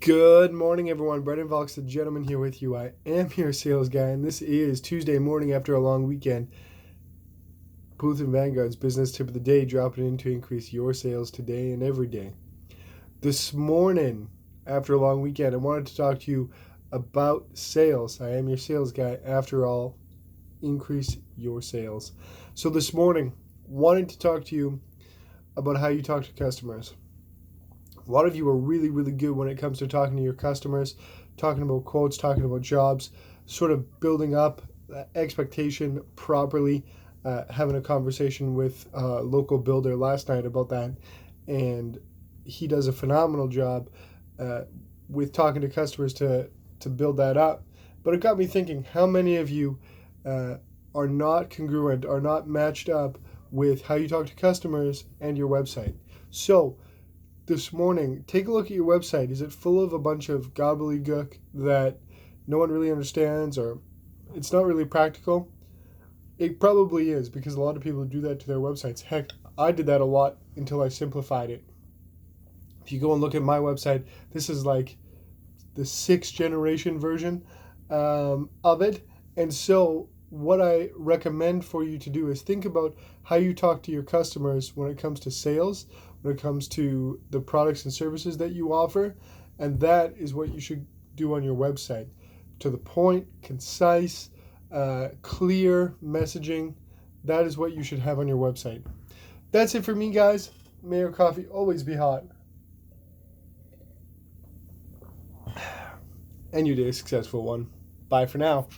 Good morning, everyone. Brenden Valks The Gentleman here with you. I am your sales guy, and this is Tuesday morning after a long weekend. Booth and Vanguard's business tip of the day, dropping in to increase your sales today and every day. This morning, after a long weekend, I wanted to talk to you about sales. I am your sales guy. After all, increase your sales. So this morning, wanted to talk to you about how you talk to customers. A lot of you are really, really good when it comes to talking to your customers, talking about quotes, talking about jobs, sort of building up expectation properly, having a conversation with a local builder last night about that, and he does a phenomenal job with talking to customers to build that up. But it got me thinking, how many of you are not congruent, are not matched up with how you talk to customers and your website? So this morning, take a look at your website. Is it full of a bunch of gobbledygook that no one really understands, or it's not really practical? It probably is, because a lot of people do that to their websites. Heck, I did that a lot until I simplified it. If you go and look at my website, this is like the 6th generation version of it. And so what I recommend for you to do is think about how you talk to your customers when it comes to sales, when it comes to the products and services that you offer, and that is what you should do on your website. To the point, concise, clear messaging. That is what you should have on your website. That's it for me, guys. May your coffee always be hot, and your day a successful one. Bye for now.